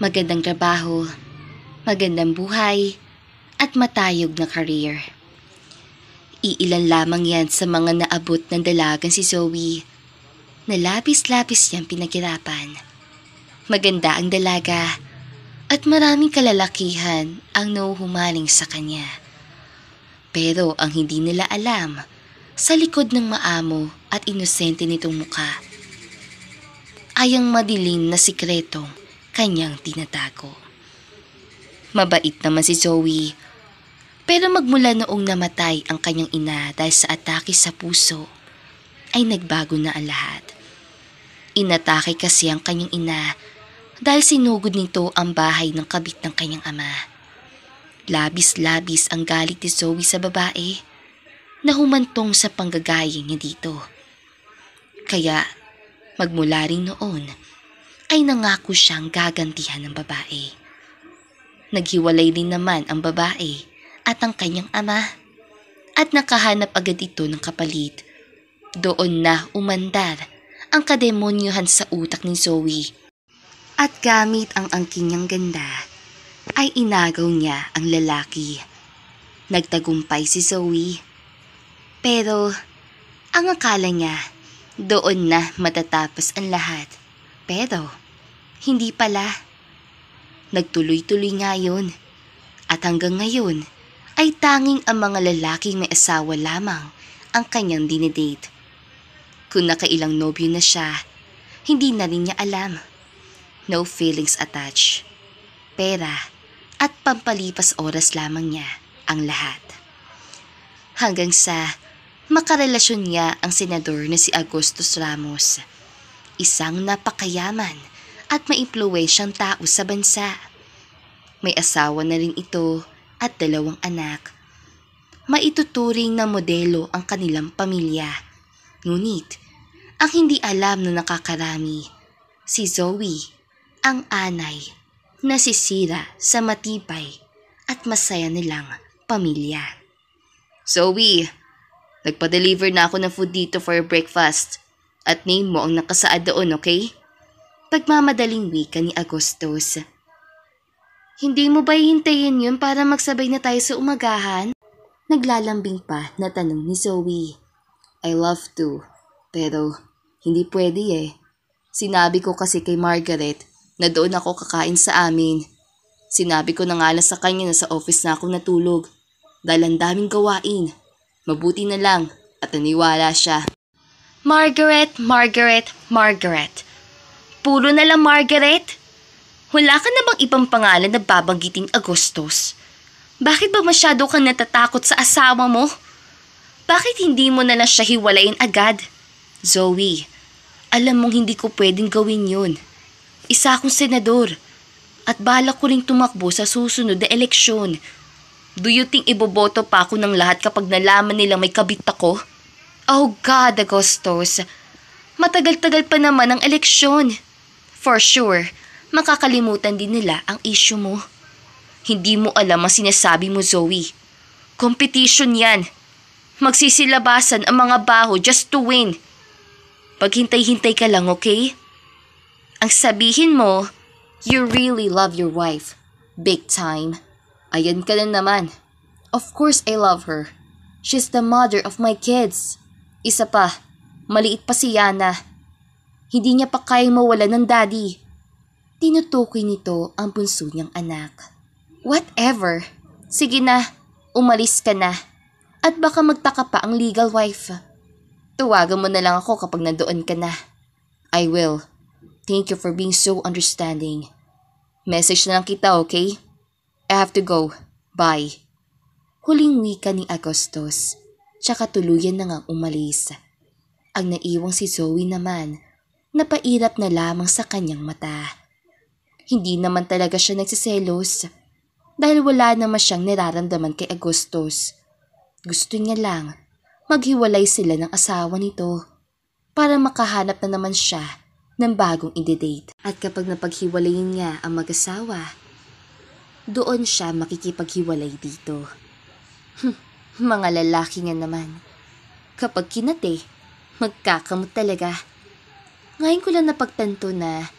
magandang trabaho, magandang buhay, at matayog na career. Iilan lamang yan sa mga naabot ng dalagang si Zoe na labis-labis niyang pinaghirapan. Maganda ang dalaga at maraming kalalakihan ang nauhumaling sa kanya. Pero ang hindi nila alam, sa likod ng maamo at inosente nitong mukha ay ang madilim na sikretong kanyang tinatago. Mabait naman si Zoe, pero magmula noong namatay ang kanyang ina dahil sa atake sa puso, ay nagbago na ang lahat. Inatake kasi ang kanyang ina dahil sinugod nito ang bahay ng kabit ng kanyang ama. Labis-labis ang galit ni Zoe sa babae na humantong sa panggagaya niya dito. Kaya magmula rin noon ay nangako siyang gagantihan ng babae. Naghiwalay din naman ang babae at ang kanyang ama at nakahanap agad ito ng kapalit. Doon na umandar ang kademonyohan sa utak ni Zoe at gamit ang angking niyang ganda ay inagaw niya ang lalaki. Nagtagumpay si Zoe, pero ang akala niya doon na matatapos ang lahat. Pero hindi pala. Nagtuloy-tuloy nga yun. At hanggang ngayon ay tanging ang mga lalaking may asawa lamang ang kanyang dinedate. Kung nakailang nobyo na siya, hindi na rin niya alam. No feelings attached. Pera at pampalipas oras lamang niya ang lahat. Hanggang sa makarelasyon niya ang senador na si Agustus Ramos, isang napakayaman at maimpluwensyang tao sa bansa. May asawa na rin ito at 2 anak. Maituturing na modelo ang kanilang pamilya. Ngunit, ang hindi alam na nakakarami, si Zoe, ang anay, nasisira sa matibay at masaya nilang pamilya. Zoe, nagpa-deliver na ako ng food dito for breakfast. At name mo ang nakasaad doon, okay? Pagmamadaling wika ni Agustus. Hindi mo ba hihintayin yun para magsabay na tayo sa umagahan? Naglalambing pa na tanong ni Zoe. I love to, pero hindi pwede eh. Sinabi ko kasi kay Margaret na doon ako kakain sa amin. Sinabi ko na nga lang sa kanya na sa office na ako natulog dahil ang daming gawain. Mabuti na lang at naniwala siya. Margaret. Puro na lang Margaret. Wala ka na bang ibang pangalan na babanggiting Agustus? Bakit ba masyado kang natatakot sa asawa mo? Bakit hindi mo na lang siya hiwalayin agad? Zoe, alam mong hindi ko pwedeng gawin yun. Isa akong senador at balak ko ring tumakbo sa susunod na eleksyon. Do you think iboboto pa ako ng lahat kapag nalaman nilang may kabit ako? Oh God, Agustus. Matagal-tagal pa naman ang eleksyon. For sure, makakalimutan din nila ang issue mo. Hindi mo alam ang sinasabi mo, Zoe. Competition yan. Magsisilabasan ang mga baho just to win. Paghintay-hintay ka lang, okay? Ang sabihin mo, you really love your wife. Big time. Ayan ka na naman. Of course I love her. She's the mother of my kids. Isa pa, maliit pa si Yana. Hindi niya pa kayang mawala ng daddy. Tinutukoy nito ang bunso niyang anak. Whatever. Sige na, umalis ka na. At baka magtaka pa ang legal wife. Tuwagan mo na lang ako kapag nandoon ka na. I will. Thank you for being so understanding. Message na lang kita, okay? I have to go. Bye. Huling wika ni Agustus. Tsaka tuluyan na ngang umalis. Ang naiwang si Zoe naman, napairap na lamang sa kanyang mata. Hindi naman talaga siya nagsiselos dahil wala naman siyang nararamdaman kay Agustus. Gusto niya lang maghiwalay sila ng asawa nito para makahanap na naman siya ng bagong i-date. At kapag napaghiwalayin niya ang mag-asawa, doon siya makikipaghiwalay dito. Mga lalaki nga naman. Kapag kinate, magkakamot talaga. Ngayon ko lang napagtanto na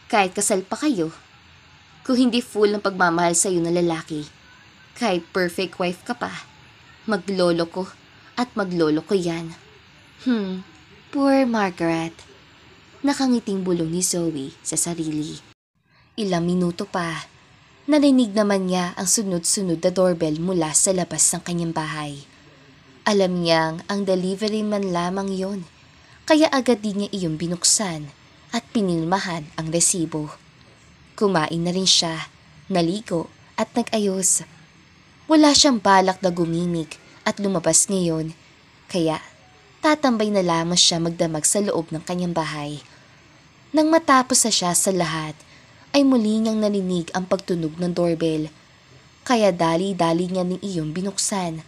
kahit kasal pa kayo, Kung hindi full ng pagmamahal sa'yo na lalaki, kahit perfect wife ka pa, maglolo ko at maglolo ko yan. Poor Margaret. Nakangiting bulong ni Zoe sa sarili. Ilang minuto pa, narinig naman niya ang sunod-sunod na doorbell mula sa labas ng kanyang bahay. Alam niyang ang delivery man lamang yon, kaya agad din niya iyong binuksan at pinilmahan ang resibo. Kumain na rin siya, naligo at nag-ayos. Wala siyang balak na gumimik at lumabas ngayon, kaya tatambay na lamang siya magdamag sa loob ng kanyang bahay. Nang matapos na siya sa lahat, ay muli niyang narinig ang pagtunog ng doorbell, kaya dali-dali niya ning iyong binuksan.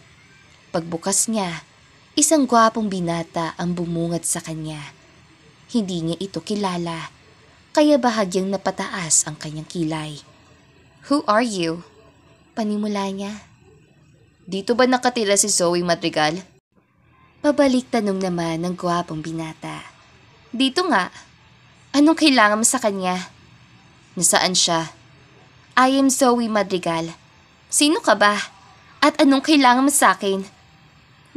Pagbukas niya, isang gwapong binata ang bumungad sa kanya. Hindi niya ito kilala, kaya bahagyang napataas ang kanyang kilay. "Who are you?" Panimula niya. "Dito ba nakatira si Zoe Madrigal?" Pabalik tanong naman ng gwapong binata. "Dito nga. Anong kailangan mo sa kanya?" "Nasaan siya?" "I am Zoe Madrigal. Sino ka ba? At anong kailangan mo sa akin?"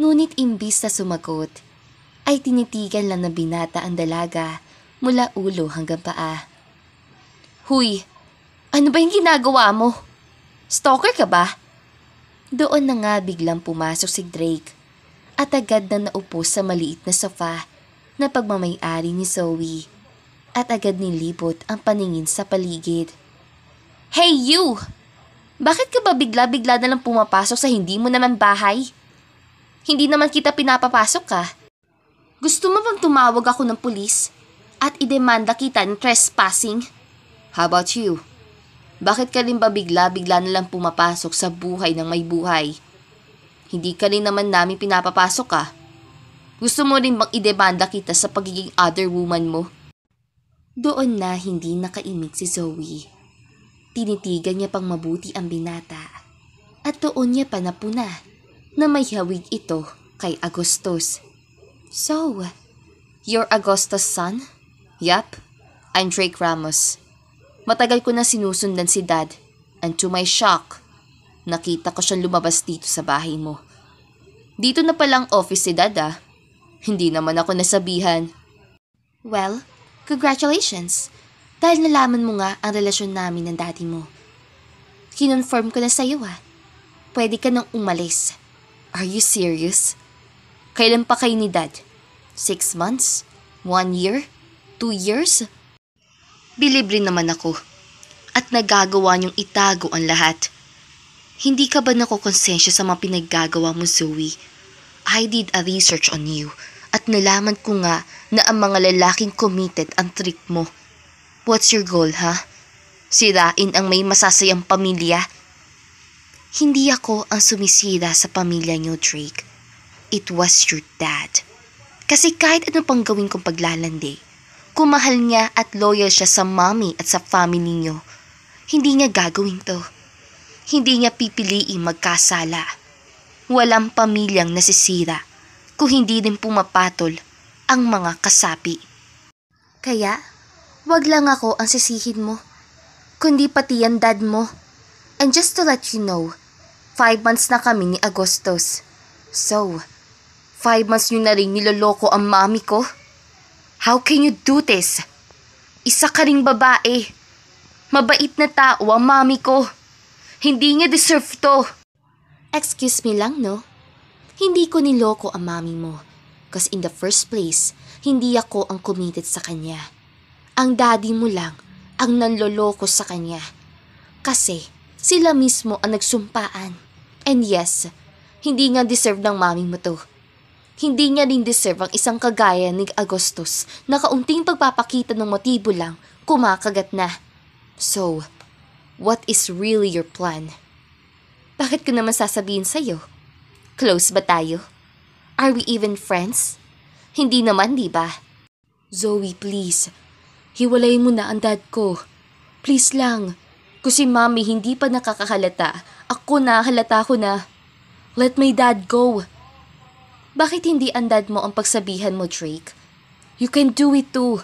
Ngunit imbis na sumagot, ay tinitigan lang ng binata ang dalaga mula ulo hanggang paa. "Huy, ano ba yung ginagawa mo? Stalker ka ba?" Doon na nga biglang pumasok si Drake at agad na naupo sa maliit na sofa na pagmamay-ari ni Zoe at agad nilibot ang paningin sa paligid. "Hey you! Bakit ka ba bigla-bigla na lang pumapasok sa hindi mo naman bahay? Hindi naman kita pinapapasok ka. Gusto mo bang tumawag ako ng pulis at idemanda kita ng trespassing?" "How about you? Bakit ka rin ba bigla-bigla na lang pumapasok sa buhay ng may buhay? Hindi ka rin naman namin pinapapasok ka. Gusto mo rin bang idemanda kita sa pagiging other woman mo?" Doon na hindi nakaimik si Zoe. Tinitigan niya pang mabuti ang binata at doon niya panapuna na may hawig ito kay Agustus. "So, you're Agustus' son?" "Yup, I'm Drake Ramos. Matagal ko na sinusundan si Dad, and to my shock, nakita ko siyang lumabas dito sa bahay mo. Dito na palang office si Dad ah. Hindi naman ako nasabihan." "Well, congratulations. Dahil nalaman mo nga ang relasyon namin ng daddy mo. Kinonfirm ko na sa'yo ah. Pwede ka nang umalis." "Are you serious? Kailan pa kayo ni Dad? 6 months? 1 year? 2 years? Bilibre naman ako. At nagagawa niyong itago ang lahat. Hindi ka ba nakukonsensya sa mga pinaggagawa mo, Zoe? I did a research on you at nalaman ko nga na ang mga lalaking committed ang trip mo. What's your goal, ha? Sirain ang may masasayang pamilya? Hindi ako ang sumisira sa pamilya niyo, Drake. It was your dad. Kasi kahit ano pang gawin kong paglalandi, kung mahal niya at loyal siya sa mommy at sa family niyo, hindi niya gagawin to. Hindi niya pipiliing magkasala. Walang pamilyang nasisira kung hindi din pumapatol ang mga kasapi. Kaya, wag lang ako ang sisihin mo, kundi pati ang dad mo. And just to let you know, 5 months na kami ni Agustus. So, 5 months nyo na rin niloloko ang mami ko? How can you do this? Isa ka ring babae. Mabait na tao ang mami ko. Hindi niya deserve to." "Excuse me lang, no? Hindi ko niloko ang mami mo. Cause in the first place, hindi ako ang committed sa kanya. Ang daddy mo lang ang nanloloko sa kanya. Kasi sila mismo ang nagsumpaan. And yes, hindi nga deserve ng mami mo to. Hindi niya rin deserve ang isang kagaya ni Agustus na kaunting pagpapakita ng motibo lang, kumakagat na. So, what is really your plan? Bakit ko naman sasabihin sa'yo? Close ba tayo? Are we even friends? Hindi naman, di ba?" "Zoe, please. Hiwalay mo na ang dad ko. Please lang. Kung si mami hindi pa nakakahalata, ako na halata ko na. Let my dad go." "Bakit hindi ang dad mo ang pagsabihan mo, Drake? You can do it too.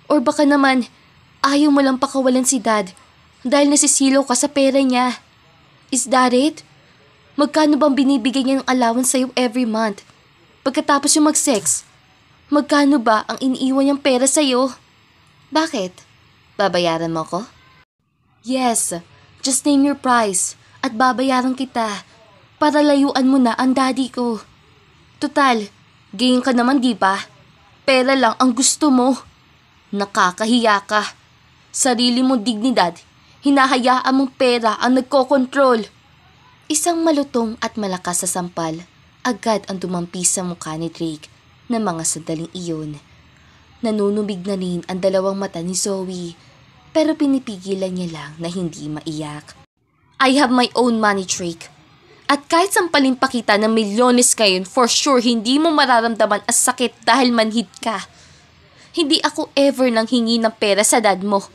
Or baka naman, ayaw mo lang pakawalan si Dad Dahil nasisilaw ka sa pera niya. Is that it? Magkano bang binibigay niya ng allowance sa'yo every month? Pagkatapos yung mag-sex, magkano ba ang iniiwan niyang pera sa'yo? Bakit? Babayaran mo ko? Yes, just name your price at babayaran kita para layuan mo na ang daddy ko. Total, gain ka naman di ba? Pera lang ang gusto mo. Nakakahiya ka. Sarili mong dignidad, hinahayaan mong pera ang nagkokontrol. Isang malutong at malakas sa sampal, agad ang dumampi sa mukha ni Drake na mga sandaling iyon. Nanunubig na rin ang dalawang mata ni Zoe, pero pinipigilan niya lang na hindi maiyak. I have my own money, Drake. At kahit sampalin pa kita ng milyones ngayon, for sure hindi mo mararamdaman ang sakit dahil manhid ka. Hindi ako ever nang hingi ng pera sa dad mo.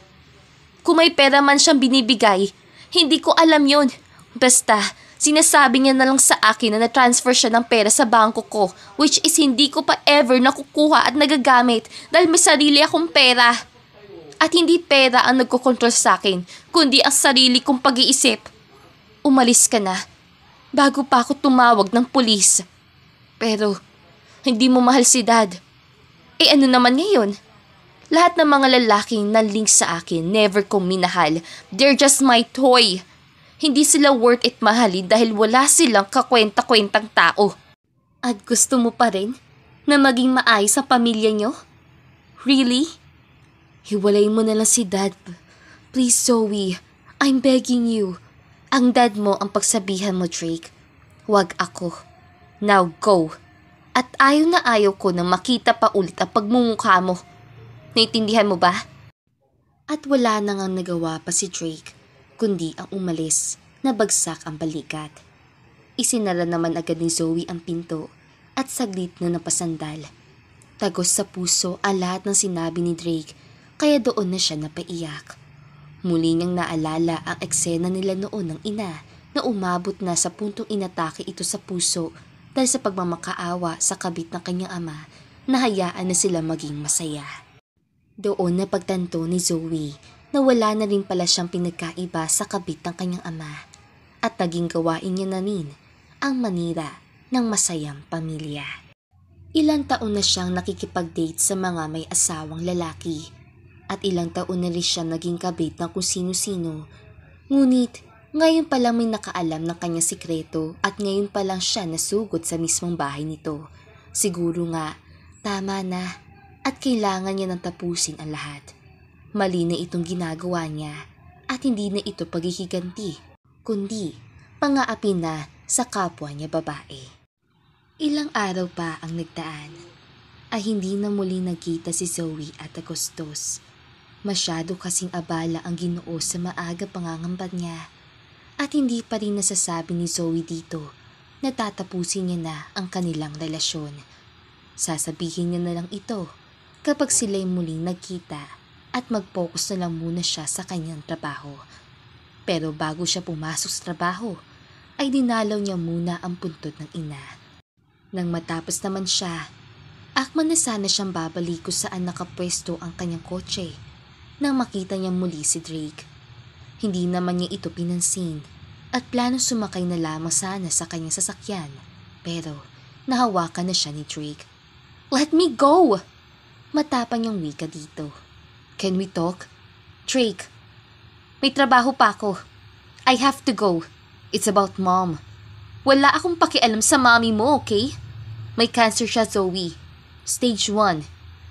Kung may pera man siyang binibigay, hindi ko alam yon. Basta, sinasabi niya na lang sa akin na na-transfer siya ng pera sa bangko ko, which is hindi ko pa ever nakukuha at nagagamit dahil may sarili akong pera. At hindi pera ang nagkokontrol sa akin, kundi ang sarili kong pag-iisip. Umalis ka na, bago pa ako tumawag ng pulis. Pero, hindi mo mahal si dad. Eh ano naman ngayon? Lahat ng mga lalaking nanlink sa akin, never kong minahal. They're just my toy. Hindi sila worth it mahalin dahil wala silang kakwenta-kwentang tao. At gusto mo pa rin na maging maayos sa pamilya nyo? Really? Hiwalayin mo na lang si dad. Please, Zoe. I'm begging you. Ang dad mo ang pagsabihan mo, Drake. Huwag ako. Now go. At ayaw na ayaw ko na makita pa ulit ang pagmumukha mo. Naintindihan mo ba? At wala na ngang nagawa pa si Drake, kundi ang umalis na bagsak ang balikat. Isinara naman agad ni Zoe ang pinto at saglit na napasandal. Tagos sa puso ang lahat ng sinabi ni Drake, kaya doon na siya napaiyak. Muli niyang naalala ang eksena nila noon ng ina na umabot na sa puntong inatake ito sa puso dahil sa pagmamakaawa sa kabit ng kanyang ama na hayaan na sila maging masaya. Doon na pagtanto ni Zoe na wala na rin pala siyang pinagkaiba sa kabit ng kanyang ama at naging gawain niya na rin ang manira ng masayang pamilya. Ilang taon na siyang nakikipag-date sa mga may asawang lalaki at ilang taon na rin siya naging kabit ng kung sino-sino. Ngunit ngayon pa lang may nakaalam ng kanyang sikreto at ngayon pa lang siya nasugod sa mismong bahay nito. Siguro nga, tama na at kailangan niya nang tapusin ang lahat. Mali na itong ginagawa niya at hindi na ito paghihiganti, kundi pang-aapi na sa kapwa niya babae. Ilang araw pa ang nagdaan ay hindi na muli nagkita si Zoe at Agustos. Masyado kasing abala ang Ginoo sa maaga pangangambat niya at hindi pa rin nasasabi ni Zoe dito na tatapusin niya na ang kanilang relasyon. Sasabihin niya na lang ito kapag sila'y muling nagkita at mag-focus na lang muna siya sa kanyang trabaho. Pero bago siya pumasok sa trabaho, ay dinalaw niya muna ang puntot ng ina. Nang matapos naman siya, akman na sana siyang babaliko saan nakapwesto ang kanyang kotse nang makita niya muli si Drake. Hindi naman niya ito pinansin at plano sumakay na lamang sana sa kanyang sasakyan, pero nahawakan na siya ni Drake. Let me go! Matapang niyang wika dito. Can we talk? Drake, may trabaho pa ako. I have to go. It's about mom. Wala akong pakialam sa mommy mo, okay? May cancer siya, Zoe. Stage 1.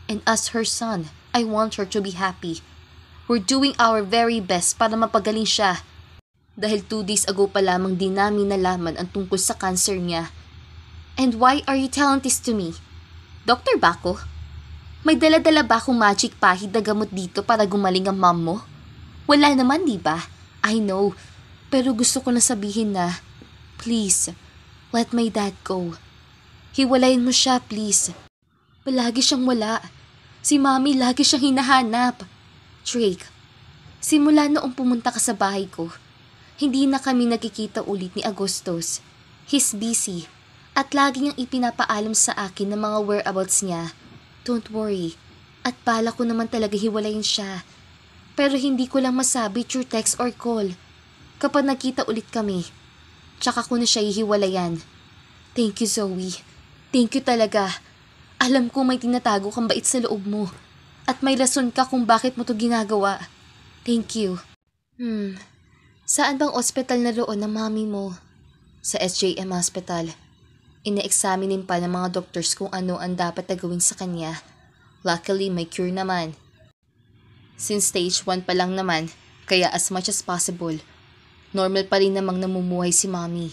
And as her son, I want her to be happy. We're doing our very best para mapagaling siya. Dahil 2 days ago pa lamang din namin nalaman ang tungkol sa cancer niya. And why are you telling this to me? Doktor ba ako? May dala-dala ba akong magic pahid na gamot dito para gumaling ang mom mo? Wala naman, di ba? I know. Pero gusto ko na sabihin na, please, let my dad go. Hiwalayin mo siya, please. Palagi siyang wala. Si mommy lagi siyang hinahanap. Drake, simula noong pumunta ka sa bahay ko, hindi na kami nagkikita ulit ni Agustos. He's busy at lagi niyang ipinapaalam sa akin ng mga whereabouts niya. Don't worry, at bala ko naman talaga hiwalayin siya. Pero hindi ko lang masabi through text or call. Kapag nakita ulit kami, tsaka ko na siya hihiwalayan. Thank you, Zoe. Thank you talaga. Alam ko may tinatago kang bait sa loob mo. At may rason ka kung bakit mo to ginagawa. Thank you. Saan bang ospital na roon ng mami mo? Sa SJM Hospital. Ina-examinin pa ng mga doctors kung ano ang dapat na gawin sa kanya. Luckily, may cure naman. Since stage 1 pa lang naman, kaya as much as possible, normal pa rin namang namumuhay si mami.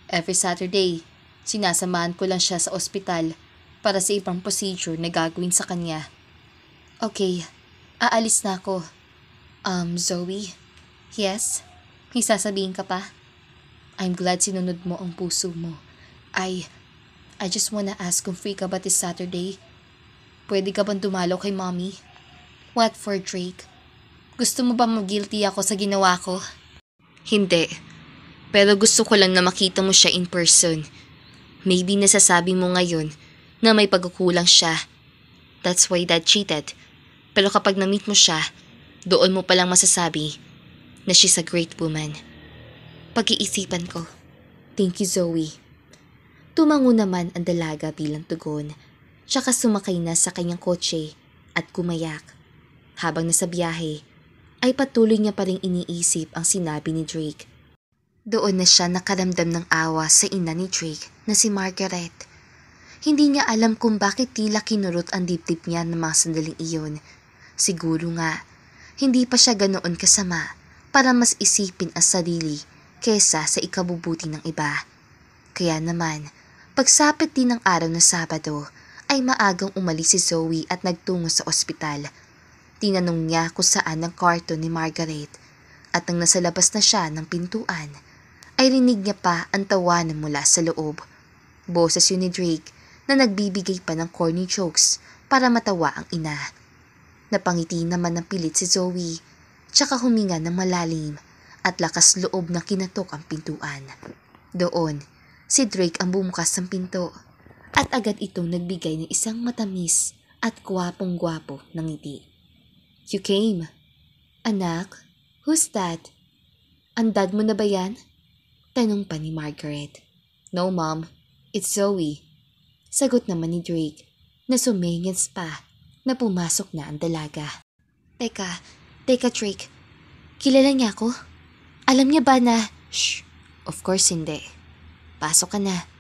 Every Saturday, sinasamahan ko lang siya sa ospital para sa ibang procedure na gagawin sa kanya. Okay, aalis na ako. Zoe? Yes? May sasabihin ka pa? I'm glad sinunod mo ang puso mo. I just wanna ask kung free ka ba this Saturday? Pwede ka bang dumalaw kay mommy? What for, Drake? Gusto mo ba mag-guilty ako sa ginawa ko? Hindi. Pero gusto ko lang na makita mo siya in person. Maybe nasasabi mo ngayon na may pagkukulang siya. That's why Dad cheated. Pero kapag na-meet mo siya, doon mo palang masasabi na she's a great woman. Pag-iisipan ko. Thank you, Zoe. Tumango naman ang dalaga bilang tugon. Tsaka sumakay na sa kanyang kotse at kumayak. Habang nasa biyahe, ay patuloy niya pa rin iniisip ang sinabi ni Drake. Doon na siya nakaramdam ng awa sa ina ni Drake na si Margaret. Hindi niya alam kung bakit tila kinurot ang dibdib niya ng mga sandaling iyon. Siguro nga, hindi pa siya ganoon kasama para mas isipin ang sarili kesa sa ikabubuti ng iba. Kaya naman, pagsapit din ng araw na Sabado, ay maagang umalis si Zoe at nagtungo sa ospital. Tinanong niya kung saan ang kwarto ni Margaret at nang nasa labas na siya ng pintuan, ay rinig niya pa ang tawanan mula sa loob. Boses yun ni Drake na nagbibigay pa ng corny jokes para matawa ang ina. Napangiti naman ng pilit si Zoe, tsaka huminga ng malalim at lakas loob na kinatok ang pintuan. Doon, si Drake ang bumukas ng pinto at agad itong nagbigay ng isang matamis at gwapong-gwapo ng ngiti. You came. Anak, who's that? Ang dad mo na ba yan? Tanong pa ni Margaret. No, Mom. It's Zoe. Sagot naman ni Drake na sumingits pa na pumasok na ang dalaga. Teka, Drake. Kilala niya ako? Alam niya ba na... Shh! Of course hindi. Pasok ka na.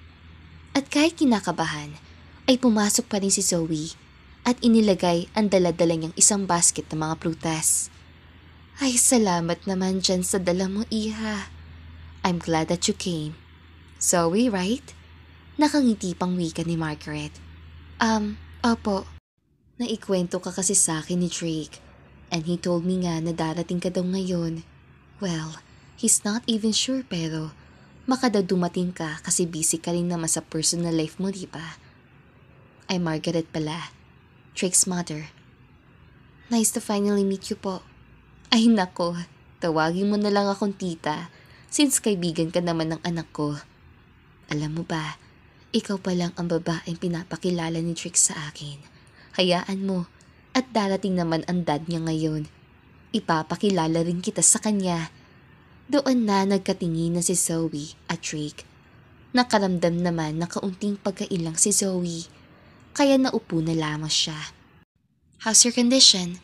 At kahit kinakabahan, ay pumasok pa rin si Zoe at inilagay ang dala-dala niyang isang basket ng mga prutas. Ay, salamat naman dyan sa dala mo, Iha. I'm glad that you came. Zoe, right? Nakangiti pang wika ni Margaret. Opo. Naikwento ka kasi sa akin ni Drake. And he told me nga na darating ka daw ngayon. Well, he's not even sure pero makadaw dumating ka kasi busy ka rin naman sa personal life mo, di ba? Ay, Margaret pala. Drake's mother. Nice to finally meet you po. Ay nako, tawagin mo na lang akong tita since kaibigan ka naman ng anak ko. Alam mo ba, ikaw pa lang ang babaeng pinapakilala ni Drake sa akin. Hayaan mo at darating naman ang dad niya ngayon. Ipapakilala rin kita sa kanya. Doon na nagkatingin na si Zoe at Drake. Nakaramdam naman na kaunting pagkailang si Zoe. Kaya naupo na lamang siya. How's your condition?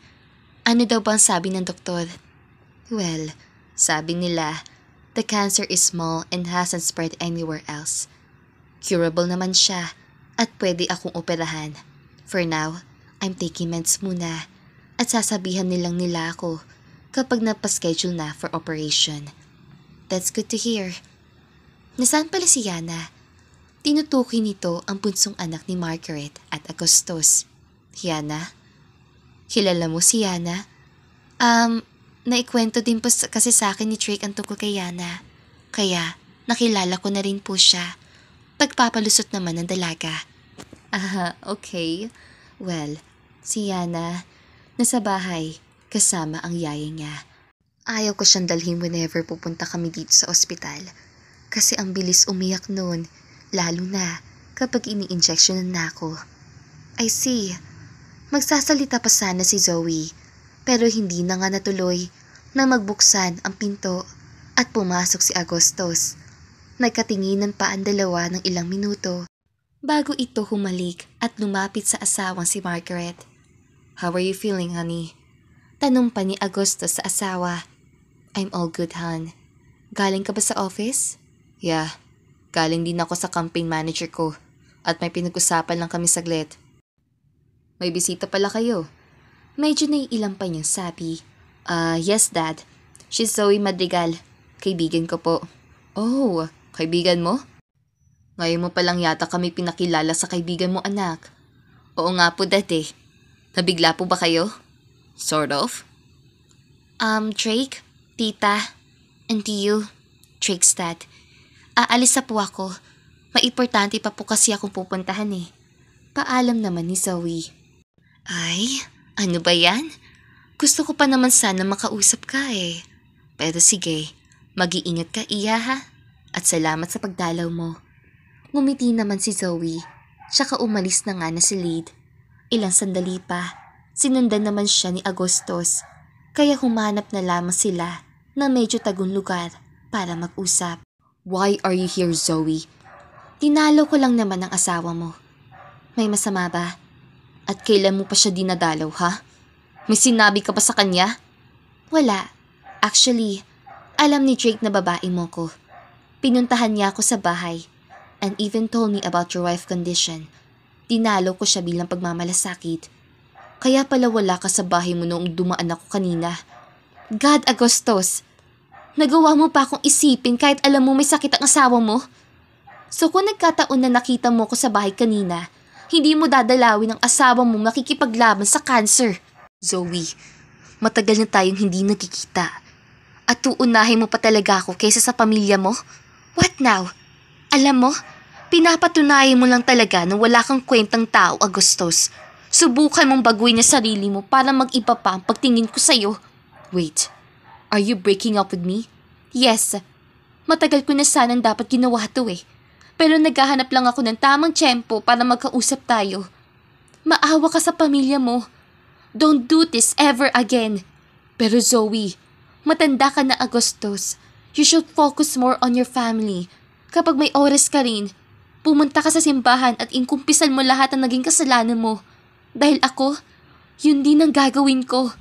Ano daw bang sabi ng doktor? Well, sabi nila, the cancer is small and hasn't spread anywhere else. Curable naman siya at pwede akong operahan. For now, I'm taking meds muna at sasabihan nilang nila ako kapag napaschedule na for operation. That's good to hear. Nasaan pala si Yana? Tinutukoy nito ang punsong anak ni Margaret at Agustus. Yana? Kilala mo si Yana? Naikwento din po kasi sa akin ni Drake ang tungkol kay Yana. Kaya, nakilala ko na rin po siya. Pagpapalusot naman ng dalaga. Okay. Well, si Yana, nasa bahay, kasama ang yaya niya. Ayaw ko siyang dalhin whenever pupunta kami dito sa ospital. Kasi ang bilis umiyak noon. Lalo na kapag ini-injectionan na ako. I see. Magsasalita pa sana si Zoe. Pero hindi na nga natuloy na magbuksan ang pinto at pumasok si Agostos. Nagkatinginan pa ang dalawa ng ilang minuto bago ito humalik at lumapit sa asawang si Margaret. "How are you feeling, honey?" Tanong pa ni Agostos sa asawa. "I'm all good, hon. Galing ka ba sa office?" "Yeah, galing din ako sa campaign manager ko at may pinag-usapan lang kami saglit." "May bisita pala kayo?" Medyo naiilang pa niyang sabi. Yes, Dad. She's Zoe Madrigal. Kaibigan ko po." "Oh, kaibigan mo? Ngayon mo palang yata kami pinakilala sa kaibigan mo, anak." "Oo nga po, Dad eh. Nabigla po ba kayo?" "Sort of." Drake, Tita, and you, Drake's dad. Aalis na po ako. Maimportante pa po kasi akong pupuntahan eh." Paalam naman ni Zoe. "Ay, ano ba yan? Gusto ko pa naman sana makausap ka eh. Pero sige, mag-iingat ka, iya ha? At salamat sa pagdalaw mo." Ngumiti naman si Zoe, tsaka umalis na nga na si Lyd. Ilang sandali pa, sinundan naman siya ni Agostos, kaya humanap na lamang sila na medyo tagong lugar para mag-usap. "Why are you here, Zoe?" "Dinalaw ko lang naman ang asawa mo." "May masama ba? At kailan mo pa siya dinadalaw, ha? May sinabi ka pa sa kanya?" "Wala. Actually, alam ni Drake na babae mo ko. Pinuntahan niya ako sa bahay and even told me about your wife's condition. Dinalaw ko siya bilang pagmamalasakit. Kaya pala wala ka sa bahay mo noong dumaan ako kanina. God, Agostos, nagawa mo pa akong isipin kahit alam mo may sakit ang asawa mo? So kung nagkataon na nakita mo ko sa bahay kanina, hindi mo dadalawin ang asawa mo makikipaglaban sa cancer." "Zoe, matagal na tayong hindi nagkikita. At uunahin mo pa talaga ako kaysa sa pamilya mo? What now? Alam mo, pinapatunayan mo lang talaga na wala kang kwentang tao, Agostos. Subukan mong baguhin ang sarili mo para mag-iba pa ang pagtingin ko sa'yo." "Wait, are you breaking up with me?" "Yes. Matagal ko na sanang dapat ginawa to eh. Pero naghahanap lang ako ng tamang tiyempo para magkausap tayo. Maawa ka sa pamilya mo. Don't do this ever again." "Pero Zoe, matanda ka na, Agostos. You should focus more on your family. Kapag may oras ka rin, pumunta ka sa simbahan at inkumpisan mo lahat ng naging kasalanan mo. Dahil ako, yun din ang gagawin ko.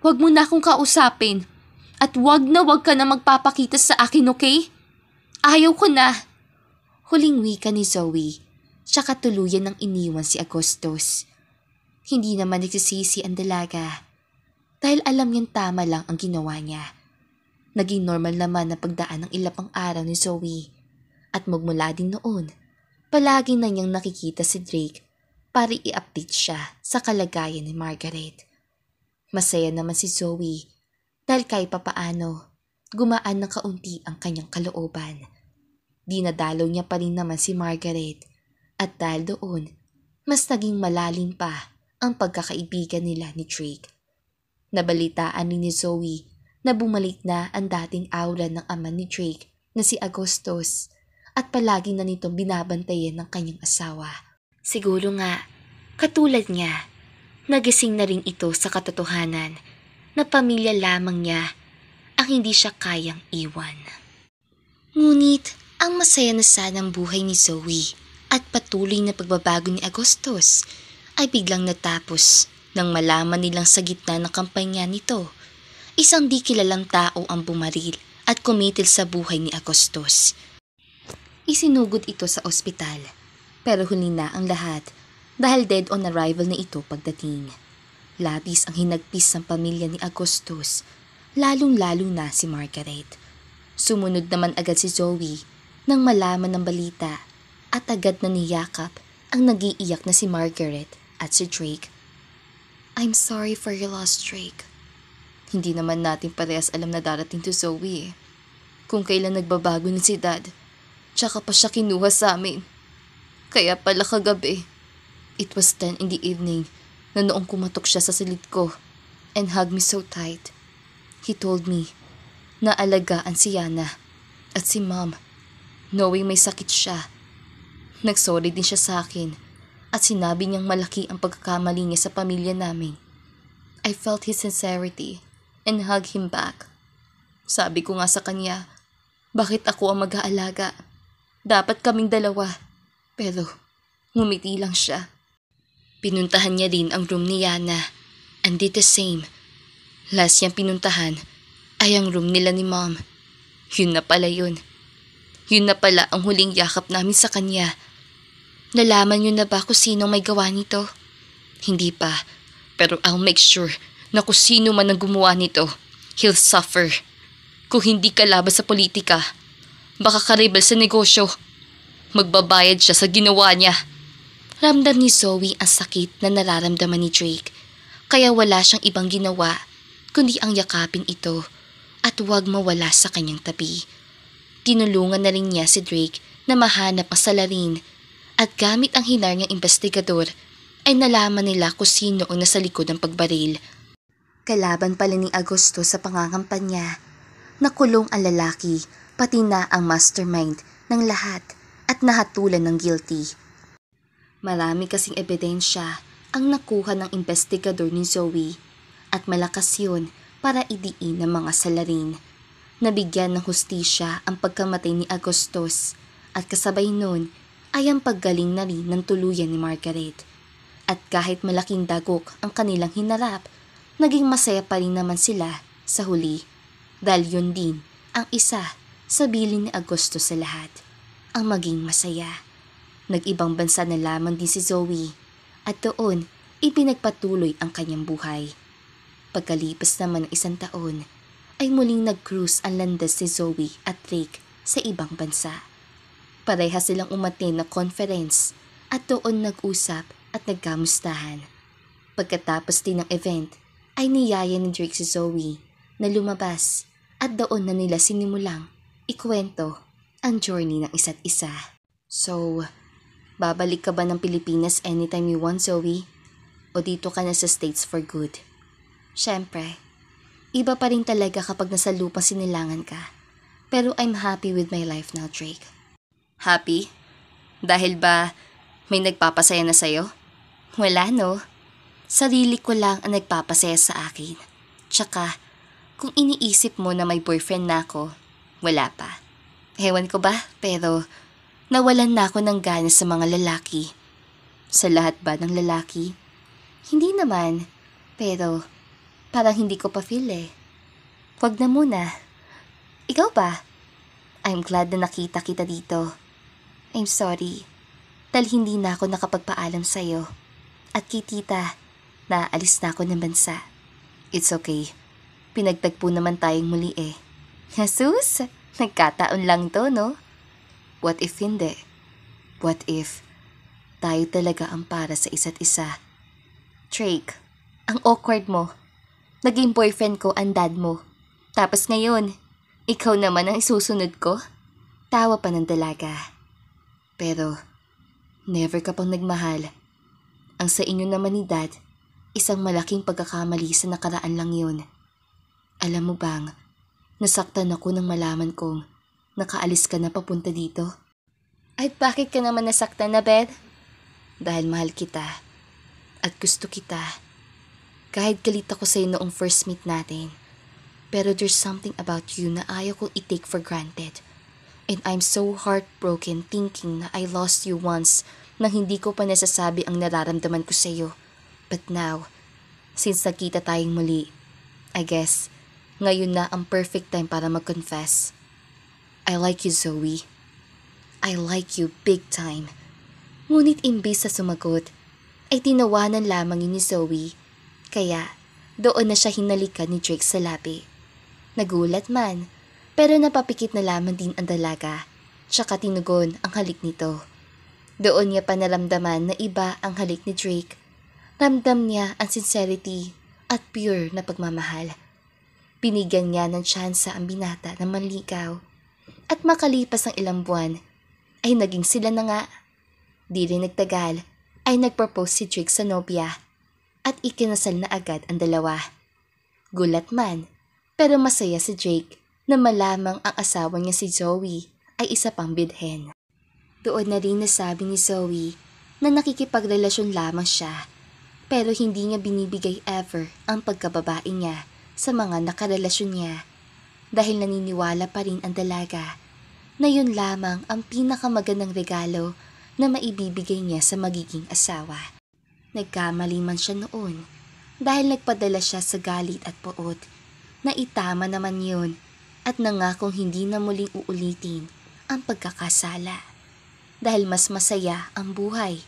Huwag mo na akong kausapin. At wag ka na magpapakita sa akin, okay? Ayaw ko na." Huling wika ni Zoe, tsaka tuluyan ng iniwan si Agostos. Hindi naman nagsisisi ang dalaga dahil alam niyang tama lang ang ginawa niya. Naging normal naman na pagdaan ng ilang pang araw ni Zoe at magmula din noon, palagi na niyang nakikita si Drake para i-update siya sa kalagayan ni Margaret. Masaya naman si Zoe dahil kahit papaano gumaan ng kaunti ang kanyang kalooban. Dinadalaw niya pa rin naman si Margaret at dahil doon, mas naging malalim pa ang pagkakaibigan nila ni Drake. Nabalitaan rin ni Zoe na bumalik na ang dating aura ng ama ni Drake na si Agostos at palagi na nitong binabantayan ng kanyang asawa. Siguro nga, katulad niya, nagising na rin ito sa katotohanan na pamilya lamang niya ang hindi siya kayang iwan. Ngunit ang masaya na sanang buhay ni Zoe at patuloy na pagbabago ni Agostos ay biglang natapos nang malaman nilang sa gitna ng kampanya nito, isang di kilalang tao ang bumaril at kumitil sa buhay ni Agostos. Isinugod ito sa ospital, pero huli na ang lahat dahil dead on arrival na ito pagdating. Labis ang hinagpis ng pamilya ni Agostos, lalong-lalo na si Margaret. Sumunod naman agad si Zoe nang malaman ng balita at agad na niyakap ang nag-iiyak na si Margaret at si Drake. "I'm sorry for your loss, Drake." Hindi naman natin parehas alam na darating to Zoe eh. Kung kailan nagbabago na si Dad, tsaka pa siya kinuha sa amin. Kaya pala kagabi, it was 10 in the evening na noong kumatok siya sa silid ko and hugged me so tight. He told me na alagaan si Yana at si Mom, knowing may sakit siya. Nagsorry din siya sa akin at sinabi niyang malaki ang pagkakamali niya sa pamilya namin. I felt his sincerity and hugged him back. Sabi ko nga sa kanya, bakit ako ang mag-aalaga? Dapat kaming dalawa. Pero ngumiti lang siya. Pinuntahan niya din ang room ni Yana and did the same. Last niyang pinuntahan ay ang room nila ni Mom. Yun na pala yun. Yun na pala ang huling yakap namin sa kanya. Nalaman niyo na ba kung sino may gawa nito? Hindi pa, pero I'll make sure na kung sino man ang gumawa nito, he'll suffer. Kung hindi kalaban sa politika, baka karibal sa negosyo. Magbabayad siya sa ginawa niya. Ramdam ni Zoe ang sakit na nararamdaman ni Drake, kaya wala siyang ibang ginawa kundi ang yakapin ito at huwag mawala sa kanyang tabi. Tinulungan na rin niya si Drake na mahanap ang salarin at gamit ang hinar niyang investigador ay nalaman nila kung sino ang nasa likod ng pagbaril. Kalaban pala ni Agosto sa pangangampanya. Nakulong ang lalaki, pati na ang mastermind ng lahat at nahatulan ng guilty. Marami kasing ebidensya ang nakuha ng investigador ni Zoe at malakas yun para idiin ng mga salarin. Nabigyan ng hustisya ang pagkamatay ni Agostos at kasabay nun ay ang paggaling na rin ng tuluyan ni Margaret. At kahit malaking dagok ang kanilang hinarap, naging masaya pa rin naman sila sa huli. Dahil yun din ang isa sa bilin ni Agosto sa lahat, ang maging masaya. Nag-ibang bansa na lamang din si Zoe at doon ipinagpatuloy ang kanyang buhay. Pagkalipas naman ng 1 taon, ay muling nag-cruise ang landas si Zoe at Drake sa ibang bansa. Parehas silang umattend na conference at doon nag-usap at nagkamustahan. Pagkatapos din ng event, ay niyaya ni Drake si Zoe na lumabas at doon na nila sinimulang ikwento ang journey ng isa't isa. So, babalik ka ba ng Pilipinas anytime you want, Zoe? O dito ka na sa States for good? Siyempre, iba pa rin talaga kapag nasa lupa sinilangan ka. Pero I'm happy with my life now, Drake. Happy? Dahil ba may nagpapasaya na sa'yo? Wala, no? Sarili ko lang ang nagpapasaya sa akin. Tsaka, kung iniisip mo na may boyfriend na ako, wala pa. Ewan ko ba, pero nawalan na ako ng gana sa mga lalaki. Sa lahat ba ng lalaki? Hindi naman, pero parang hindi ko pa feel eh. Wag na muna. Ikaw ba? I'm glad na nakita kita dito. I'm sorry. Dahil hindi na ako nakapagpaalam sa'yo. At kay tita, naalis na ako ng bansa. It's okay. Pinagtagpo naman tayong muli eh. Jesus, nagkataon lang to, no? What if hindi? What if tayo talaga ang para sa isa't isa? Drake, ang awkward mo. Naging boyfriend ko ang dad mo. Tapos ngayon, ikaw naman ang isusunod ko? Tawa pa ng dalaga. Pero, never ka pang nagmahal. Ang sa inyo naman ni Dad, isang malaking pagkakamali sa nakaraan lang yun. Alam mo bang, nasaktan ako nang malaman kong nakaalis ka na papunta dito. At bakit ka naman nasaktan na, Beth? Dahil mahal kita at gusto kita. Kahit galit ako sa'yo noong first meet natin. Pero there's something about you na ayaw kong i-take for granted. And I'm so heartbroken thinking na I lost you once nang hindi ko pa nasasabi ang nararamdaman ko sa'yo. But now, since nagkita tayong muli, I guess, ngayon na ang perfect time para mag-confess. I like you, Zoe. I like you big time. Ngunit imbis sa sumagot, ay tinawanan lamang yun ni Zoe. Kaya, doon na siya hinalikan ni Drake sa labi. Nagulat man, pero napapikit na lamang din ang dalaga, tsaka tinugon ang halik nito. Doon niya panaramdaman na iba ang halik ni Drake. Ramdam niya ang sincerity at pure na pagmamahal. Binigyan niya ng tsansa ang binata na manligaw. At makalipas ng ilang buwan, ay naging sila na nga. Di rin nagtagal, ay nagpropose si Drake sa nobya at ikinasal na agad ang dalawa. Gulat man, pero masaya si Drake na malamang ang asawa niya si Zoe ay isa pang bidhen. Doon na rin nasabi ni Zoe na nakikipagrelasyon lamang siya Pero hindi niya binibigay ever ang pagkababae niya sa mga nakarelasyon niya dahil naniniwala pa rin ang dalaga na yun lamang ang pinakamagandang regalo na maibibigay niya sa magiging asawa. Nagkamali man siya noon dahil nagpadala siya sa galit at poot na itama naman yun at nangakong hindi na muling uulitin ang pagkakasala dahil mas masaya ang buhay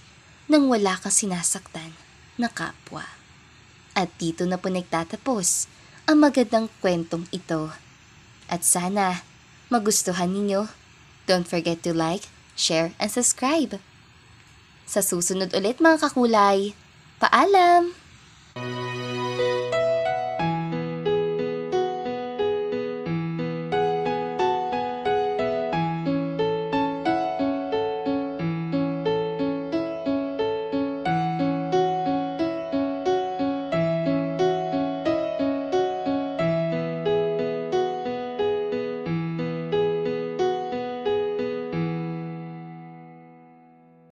nang wala kang sinasaktan na kapwa. At dito na po nagtatapos ang magandang kwentong ito. At sana magustuhan ninyo. Don't forget to like, share, and subscribe. Sa susunod ulit mga kakulay, paalam!